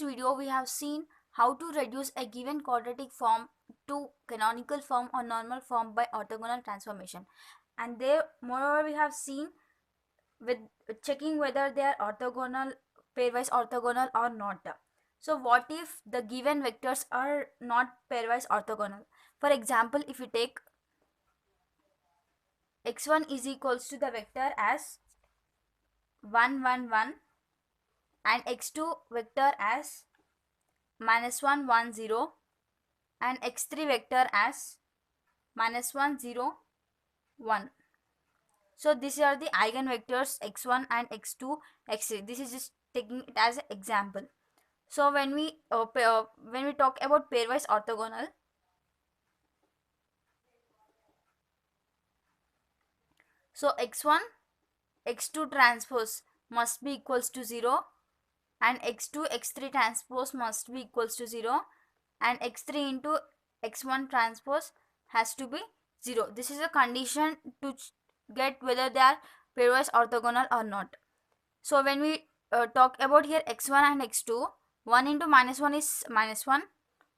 video we have seen how to reduce a given quadratic form to canonical form or normal form by orthogonal transformation, and there moreover we have seen with checking whether they are orthogonal, pairwise orthogonal or not. So what if the given vectors are not pairwise orthogonal? For example, if you take x1 is equals to the vector as 1 1 1 and x2 vector as -1 1 0 and x3 vector as -1 0 1. So these are the eigenvectors x1 and x2 x3. This is just taking it as an example. So when we talk about pairwise orthogonal, so x1 x2 transpose must be equals to 0 and x2 x3 transpose must be equals to 0 and x3 into x1 transpose has to be 0. This is a condition to get whether they are pairwise orthogonal or not. So when we talk about here x1 and x2, 1 into -1 is -1,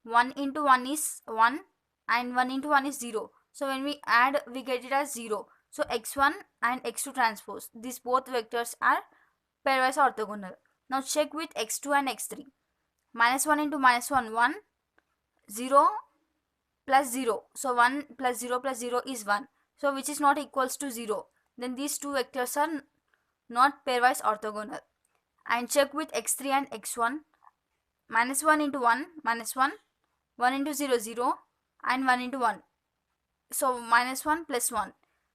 1 into 1 is 1 and 1 into 1 is 0. So when we add, we get it as 0. So x1 and x2 transpose, these both vectors are pairwise orthogonal. Now check with x2 and x3. -1 into -1, 1, 0 plus 0. So 1 plus 0 plus 0 is 1. So which is not equals to 0. Then these two vectors are not pairwise orthogonal. And check with x3 and x1. -1 into 1, -1, 1 into 0, 0 and 1 into 1. So -1 plus 1,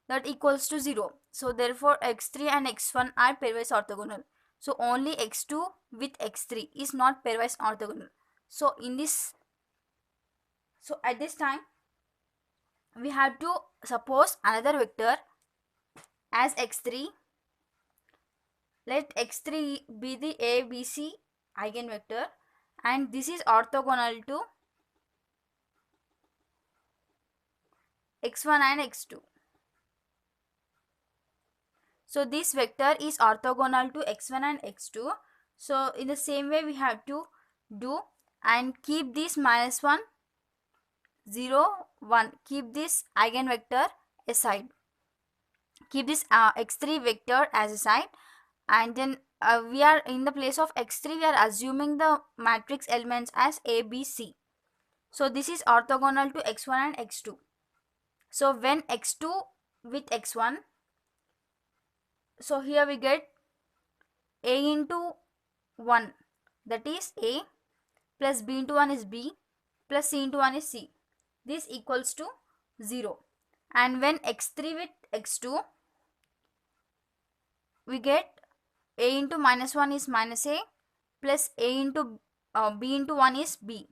that equals to 0. So therefore x3 and x1 are pairwise orthogonal. So only x2 with x3 is not pairwise orthogonal. So at this time we have to suppose another vector as x3. Let x3 be the ABC eigenvector and this is orthogonal to x1 and x2. So this vector is orthogonal to x1 and x2. So in the same way we have to do and keep this -1 0 1, keep this eigenvector aside, keep this x3 vector as aside, and then we are in the place of x3 we are assuming the matrix elements as a b c. So this is orthogonal to x1 and x2. So when x2 with x1, so here we get a into 1, that is a, plus b into 1 is b, plus c into 1 is c. This equals to 0. And when x3 with x2, we get a into -1 is -a, plus a into b into 1 is b,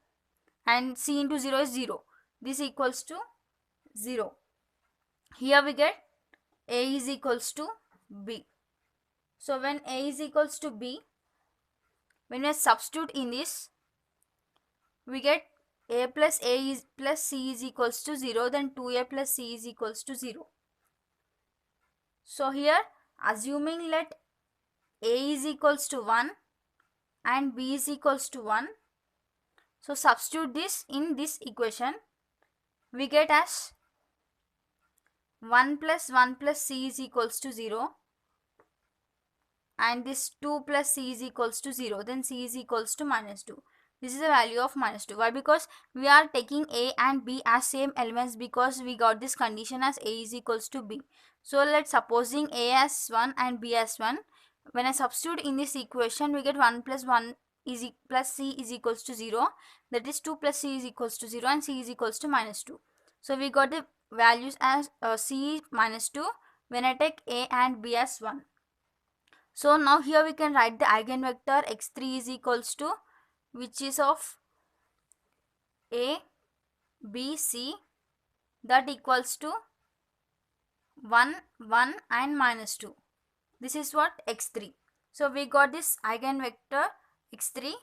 and c into 0 is 0. This equals to 0. Here we get a is equals to b. So when a is equals to b, when we substitute in this, we get a plus a is plus c is equals to 0, then 2a plus c is equals to 0. So here assuming let a is equals to 1 and b is equals to 1, so substitute this in this equation, we get as 1 plus 1 plus c is equals to 0 and this 2 plus c is equals to 0, then c is equals to -2. This is the value of -2. Why? Because we are taking a and b as same elements, because we got this condition as a is equals to b. So let's supposing a as 1 and b as 1. When I substitute in this equation, we get 1 plus 1 is plus c is equals to 0. That is 2 plus c is equals to 0 and c is equals to -2. So we got the values as c -2 when I take a and b as 1. So now here we can write the eigenvector x3 is equals to, which is of a, b, c, that equals to 1, 1 and -2. This is what x3. So we got this eigenvector x3.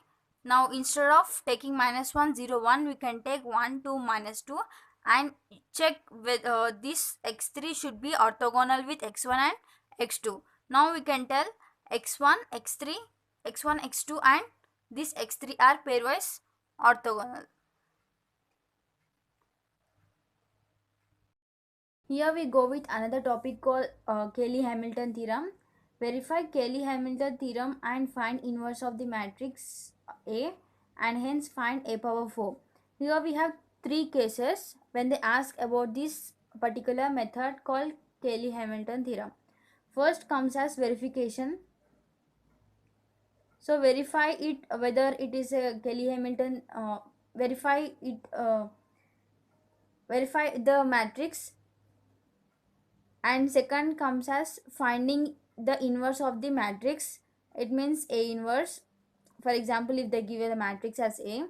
Now instead of taking -1 0 1, we can take 1 2 -2 and check with this x3 should be orthogonal with x1 and x2. Now we can tell x1 x3 x1 x2 and these x3 are pairwise orthogonal. Here we go with another topic called Cayley Hamilton Theorem. Verify Cayley Hamilton Theorem and find inverse of the matrix A and hence find A power 4. Here we have three cases when they ask about this particular method called Cayley Hamilton Theorem. First comes as verification. So verify it whether it is a Cayley Hamilton, verify the matrix, and second comes as finding the inverse of the matrix. It means A inverse, for example if they give you the matrix as A.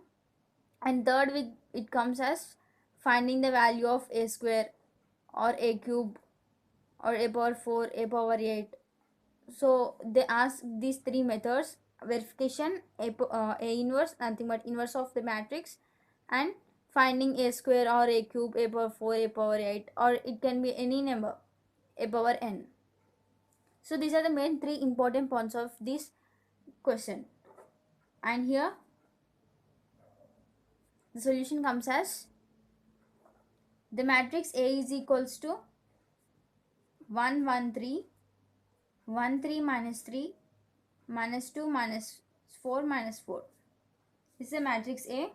And third it comes as finding the value of A square or A cube or A power 4, A power 8. So they ask these three methods: verification, A inverse, nothing but inverse of the matrix, and finding A square or A cube, A power 4, A power 8, or it can be any number, A power n. So these are the main three important points of this question. And here the solution comes as the matrix A is equals to 1 1 3 1 3 minus 3 minus 2 minus 4 minus 4. This is a matrix A,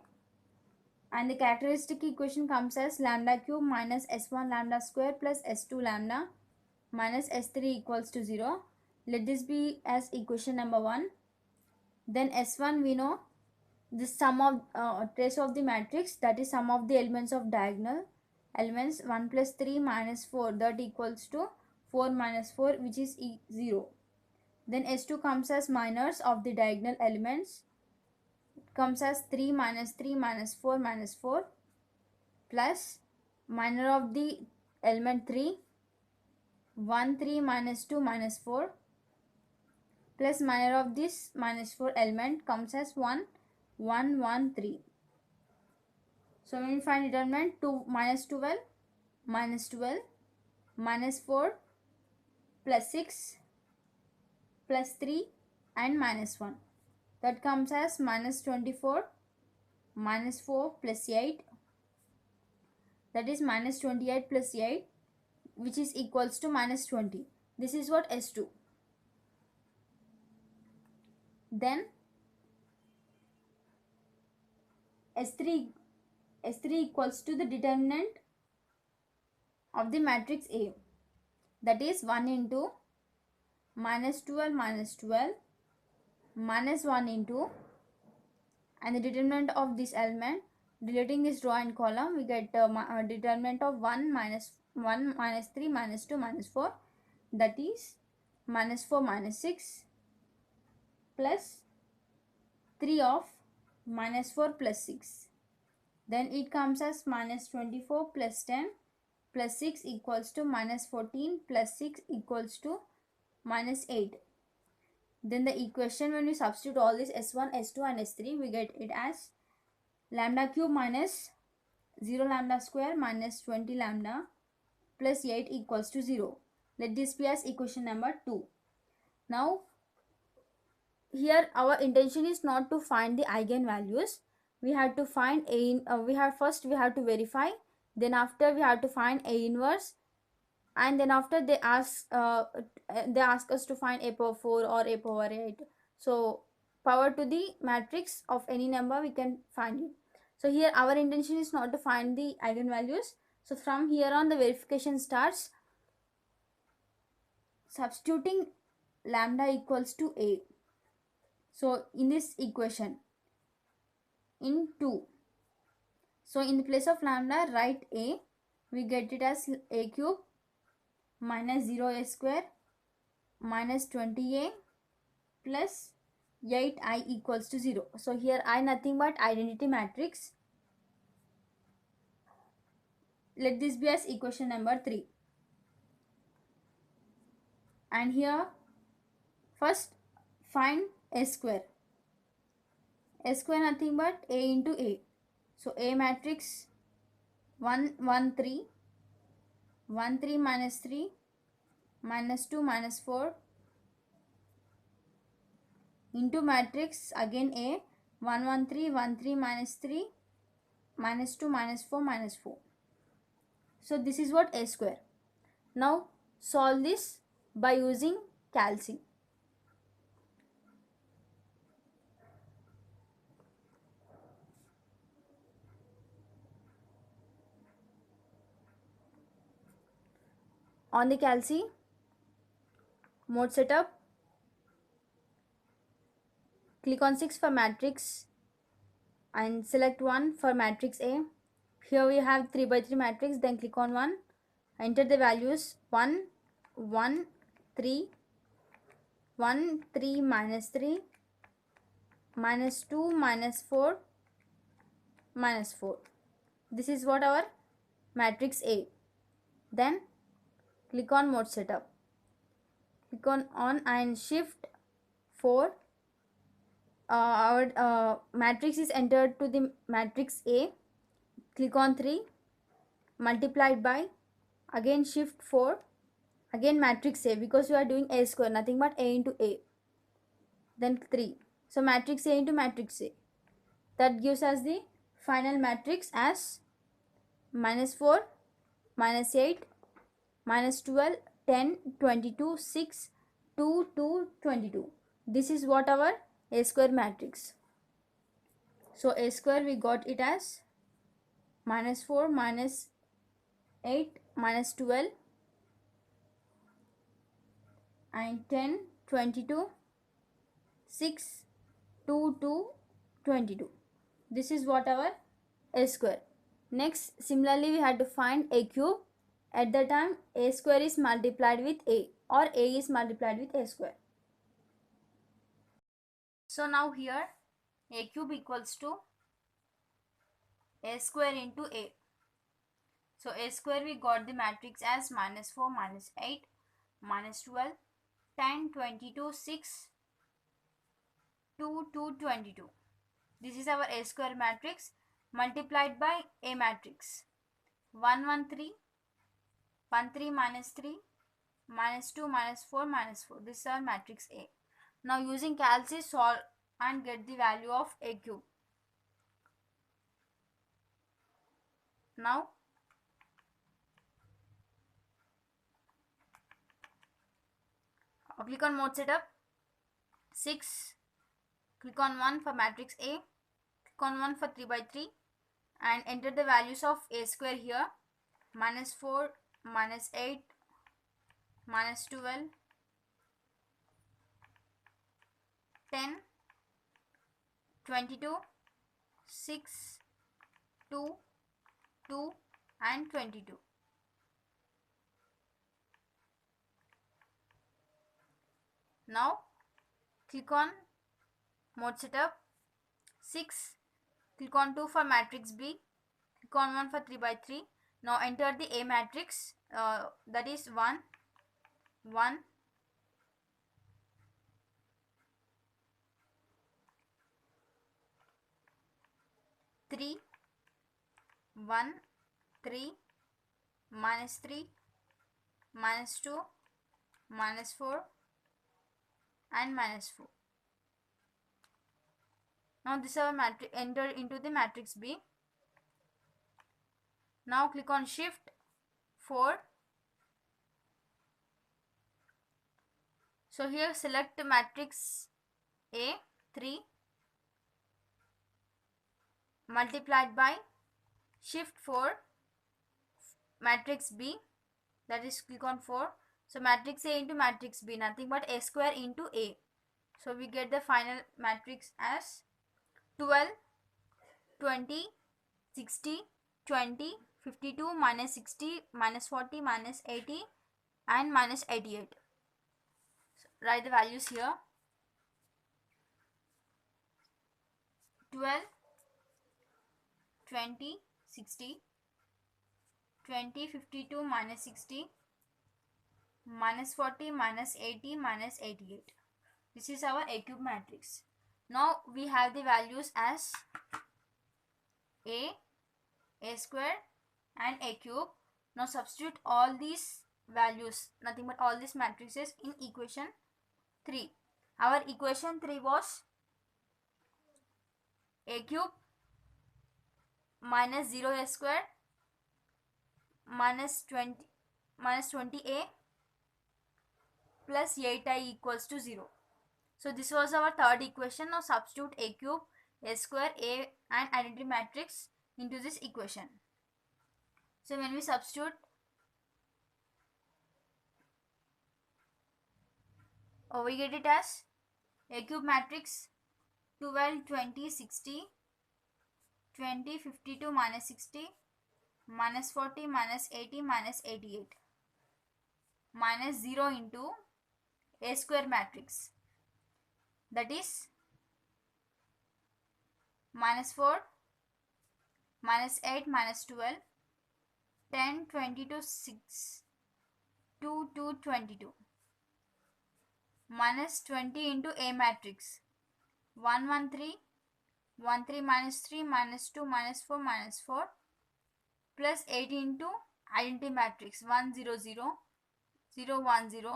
and the characteristic equation comes as lambda cube minus s1 lambda square plus s2 lambda minus s3 equals to 0. Let this be as equation number 1. Then s1 we know the sum of trace of the matrix, that is sum of the elements of diagonal elements. 1 plus 3 minus 4, that equals to 4 minus 4, which is 0. Then s2 comes as minors of the diagonal elements. It comes as 3 minus 3 minus 4 minus 4 plus minor of the element 3, 1 3 minus 2 minus 4 plus minor of this minus 4 element comes as 1 1 1 3. So when we find determinant, 2 minus 12 minus 12 minus 4 plus 6 plus 3 and minus 1, that comes as minus 24 minus 4 plus 8, that is minus 28 plus 8, which is equals to minus 20. This is what S2. Then S3 equals to the determinant of the matrix A, that is 1 into minus 12 minus 12 minus 1 into, and the determinant of this element, deleting this row and column, we get determinant of 1 minus 1 minus 3 minus 2 minus 4, that is minus 4 minus 6 plus 3 of minus 4 plus 6. Then it comes as minus 24 plus 10 plus 6 equals to minus 14 plus 6 equals to minus 8. Then the equation, when we substitute all this S1, S2 and S3, we get it as lambda cube minus 0 lambda square minus 20 lambda plus 8 equals to 0. Let this be as equation number 2. Now here our intention is not to find the eigenvalues. We have to find first we have to verify, then after we have to find A inverse, and then after they ask us to find A power 4 or A power 8. So power to the matrix of any number we can find it. So here our intention is not to find the eigenvalues. So from here on the verification starts. Substituting lambda equals to A. So in this equation, in 2, so in the place of lambda write A, we get it as A cube minus 0A square minus 20A plus 8I equals to 0. So here I nothing but identity matrix. Let this be as equation number 3. And here first find A square. A square nothing but A into A. So A matrix 1 1 3 1 3 minus 3 minus 2 minus 4 into matrix again A 1 1 3 1 3 minus 3 minus 2 minus 4 minus 4. So this is what a square. Now solve this by using calci. On the calci, mode setup, click on 6 for matrix and select 1 for matrix A. Here we have 3 by 3 matrix, then click on 1, enter the values 1 1 3 1 3 minus 3 minus 2 minus 4 minus 4. This is what our matrix A. Then click on mode setup, click on and shift 4. Our matrix is entered to the matrix A. Click on 3, multiplied by, again shift 4, again matrix A, because we are doing a square, nothing but a into a, then 3. So matrix A into matrix A, that gives us the final matrix as minus 4 minus 8 minus 12 10 22 6 2 2 22. This is what our a square matrix. So a square we got it as minus 4 minus 8 minus 12 and 10 22 6 2 2 22. This is what our a square. Next, similarly we had to find a cube. At the time a square is multiplied with a, or a is multiplied with a square. So now here a cube equals to a square into a. So a square we got the matrix as minus 4 minus 8 minus 12 10 22 6 2 2 22. This is our a square matrix multiplied by a matrix 1 1 3 1 3 minus 3 minus 2 minus 4 minus 4. This is our matrix A. Now using calci, solve and get the value of a cube. Now click on mode setup, 6, click on 1 for matrix A, click on 1 for 3 by 3 and enter the values of a square here, minus 4 minus 8 minus 12 10 22 6 2 2 and 22. Now click on mode setup, 6, click on 2 for matrix B, click on 1 for 3 by 3. Now enter the A matrix, that is 1 1 3 1 3 minus 3 minus 2 minus 4 and minus 4. Now this is our matrix entered into the matrix B. Now click on shift 4. So here select matrix A 3 multiplied by shift 4 matrix B, that is click on 4. So matrix A into matrix B, nothing but a square into A. So we get the final matrix as 12 20 60 20 52 minus 60 minus 40 minus 80 and minus 88. So write the values here, 12 20 60 20 52 minus 60 minus 40 minus 80 minus 88. This is our a cube matrix. Now we have the values as a square and a cube. Now substitute all these values, nothing but all these matrices, in equation 3. Our equation 3 was a cube minus 0a square minus 20a plus 8i equals to 0. So this was our third equation. Now substitute a cube, a square, a and identity matrix into this equation. So when we substitute, we get it as a cube matrix 12, 20, 60, 20, 52 minus 60, minus 40, minus 80, minus 88, minus 0 into a square matrix, that is minus 4, minus 8, minus 12, 10, 22, 6, 2, 2, 22, minus 20 into a matrix, 1, 1, 3, 1, 3, minus 3, minus 2, minus 4, minus 4, plus 8 into identity matrix, 1, 0, 0, 0, 1, 0,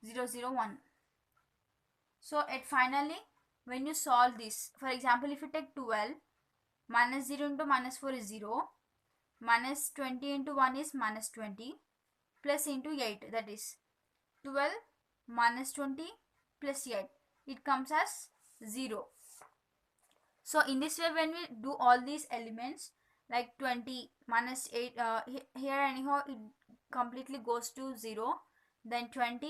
0, 0, 1. So at finally, when you solve this, for example, if you take 12, minus 0 into minus 4 is 0, minus 20 into 1 is minus 20, plus into 8, that is 12 minus 20 plus 8, it comes as 0. So in this way, when we do all these elements, like 20 minus 8, here anyhow it completely goes to 0, then 20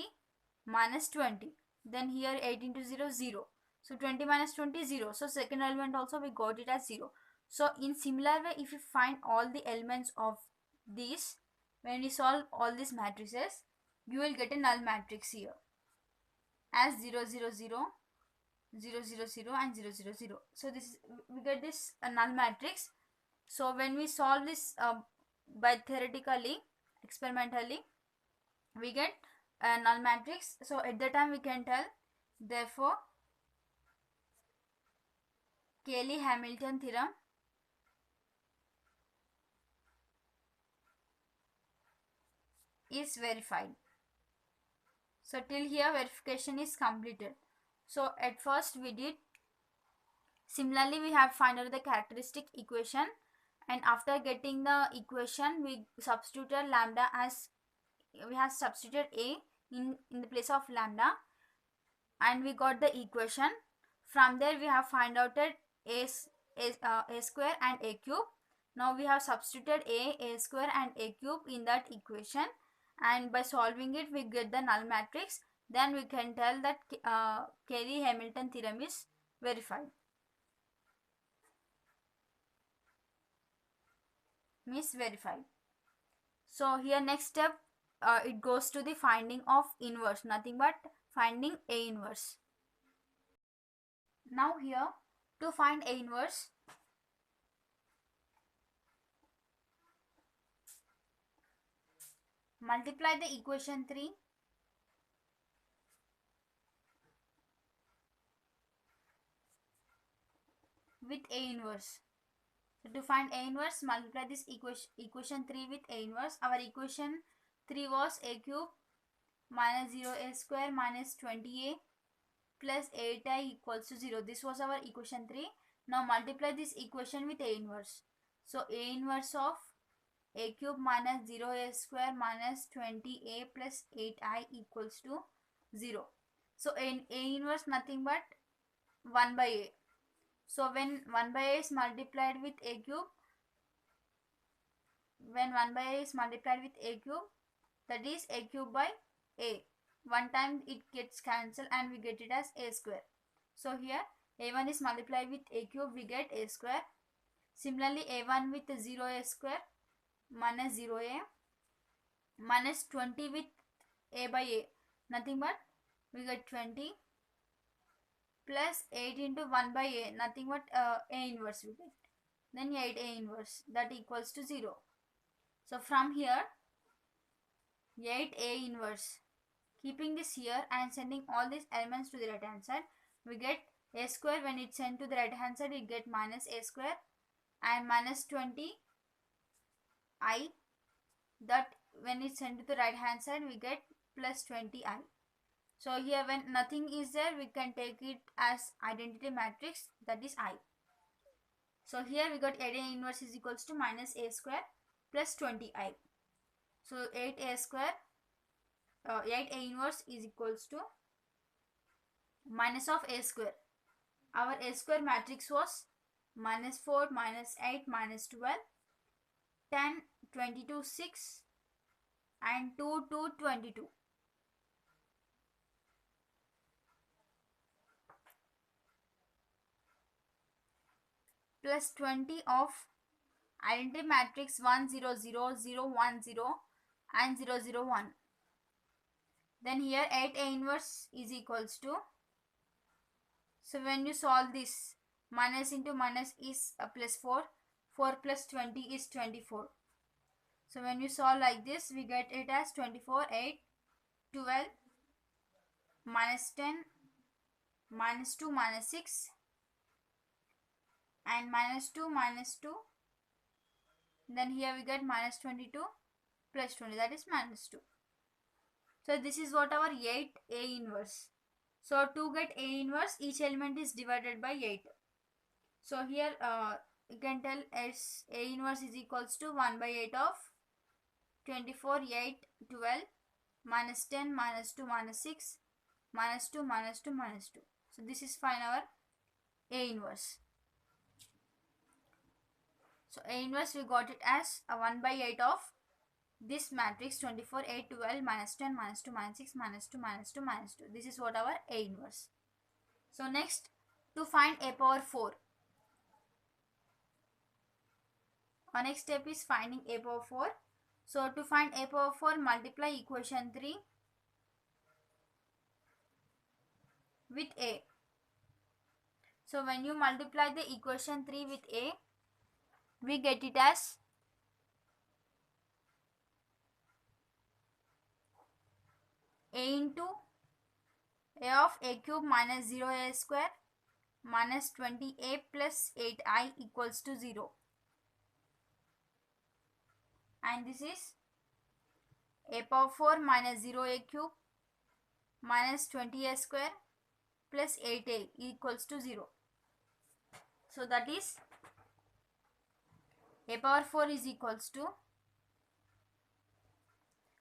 minus 20, then here 8 into 0, 0. So 20 minus 20, 0. So second element also we got it as 0. So in similar way, if you find all the elements of these, when you solve all these matrices, you will get a null matrix here as 0, 0, 0, 0, 0, 0 and 0, 0, 0. So this is, we get this null matrix. So when we solve this by theoretically, experimentally, we get a null matrix. So at that time we can tell, therefore Cayley Hamilton theorem is verified. So till here verification is completed. So at first we did, similarly we have find out the characteristic equation, and after getting the equation we substituted lambda as, we have substituted a in the place of lambda, and we got the equation. From there we have find out that a square and a cube. Now we have substituted a square and a cube in that equation, and by solving it we get the null matrix. Then we can tell that Cayley Hamilton theorem is verified, means verified. So here next step, it goes to the finding of inverse, nothing but finding A inverse. Now here, to find A inverse, multiply the equation 3 with A inverse. So to find A inverse, multiply this equation 3 with A inverse. Our equation 3 was a cube minus 0a square minus 20a plus 8i equals to 0. This was our equation 3. Now multiply this equation with A inverse. So A inverse of a cube minus 0a square minus 20a plus 8i equals to 0. So A inverse nothing but 1 by a. So when 1 by a is multiplied with a cube, when 1 by a is multiplied with a cube, that is a cube by a. One time it gets cancelled and we get it as a square. So here a1 is multiplied with a cube, we get a square. Similarly a1 with 0a square minus 0a minus 20 with a by a, nothing but we get 20 plus 8 into 1 by a, nothing but a inverse we get. Then 8a inverse, that equals to 0. So from here 8a inverse, keeping this here and sending all these elements to the right hand side, we get a square. When it's sent to the right hand side, we get minus a square and minus 20 I, that when it's sent to the right hand side we get plus 20i. So here when nothing is there, we can take it as identity matrix, that is I. So here we got 8A inverse is equals to minus A square plus 20I. So 8A square, 8A inverse is equals to minus of A square. Our A square matrix was minus 4, minus 8, minus 12, 10, 22, 6 and 2, 2, 22. Plus 20 of identity matrix 1, 0, 0, 0, 1, 0 and 0, 0, 1. Then here 8A inverse is equals to, so when you solve this, minus into minus is plus 4, 4 plus 20 is 24. So when you solve like this, we get it as 24, 8, 12, minus 10, minus 2, minus 6 and minus 2, minus 2. Then here we get minus 22 plus 20, that is minus 2. So this is what our 8A inverse. So to get A inverse, each element is divided by 8. So here you can tell as A inverse is equals to 1 by 8 of 24, 8, 12, minus 10, minus 2, minus 6, minus 2, minus 2, minus 2. So this is find our A inverse. So A inverse we got it as a 1 by 8 of this matrix 24, 8, 12, minus 10, minus 2, minus 6, minus 2, minus 2, minus 2. This is what our A inverse. So next, to find A power 4. Our next step is finding A power 4. So to find A power 4, multiply equation 3 with A. So when you multiply the equation 3 with A, we get it as A into A of A cube minus 0A square minus 20A plus 8I equals to 0. And this is A power 4 minus 0A cube minus 20A square plus 8A equals to 0. So that is A power 4 is equals to,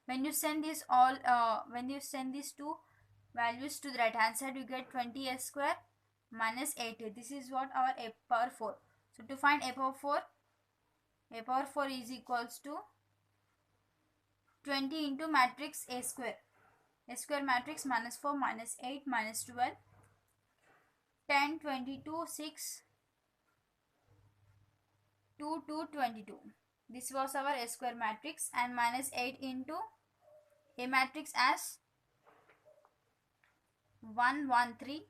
when you send this all when you send these two values to the right hand side, you get 20A square minus 8A. This is what our A power 4. So to find A power 4 is equals to 20 into matrix A square. A square matrix minus 4, minus 8, minus 12, 10, 22, 6, 2, 2, 22. This was our A square matrix, and minus 8 into A matrix as 1, 1, 3,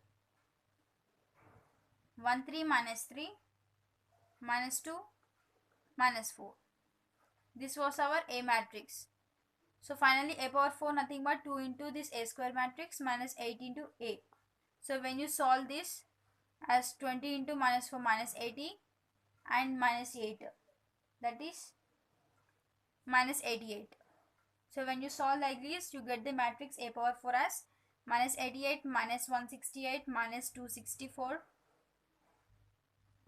1, 3, minus 3, minus 2, minus 4. This was our A matrix. So finally A power 4 nothing but 2 into this A square matrix minus 8 into A. So when you solve this as 20 into minus 4 minus 80 and minus 8, that is minus 88. So when you solve like this, you get the matrix A power 4 as minus 88, minus 168, minus 264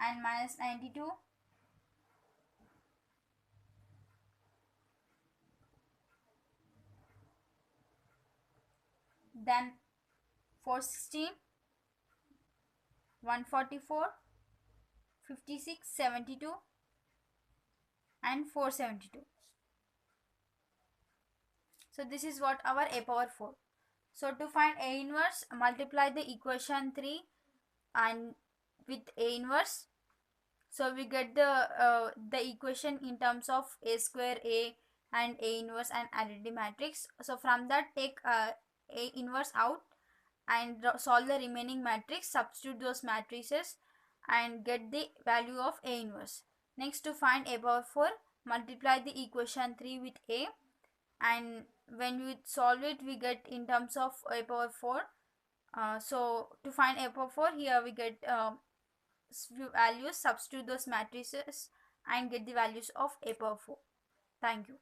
and minus 92, then 416, 144, 56, 72 and 472. So this is what our A power 4. So to find A inverse, multiply the equation 3 and with A inverse. So we get the equation in terms of A square, A and A inverse and identity matrix. So from that take A inverse out and solve the remaining matrix, substitute those matrices and get the value of A inverse. Next, to find A power 4, multiply the equation 3 with A, and when we solve it, we get in terms of A power 4. So to find A power 4, here we get few values, substitute those matrices and get the values of A power 4. Thank you.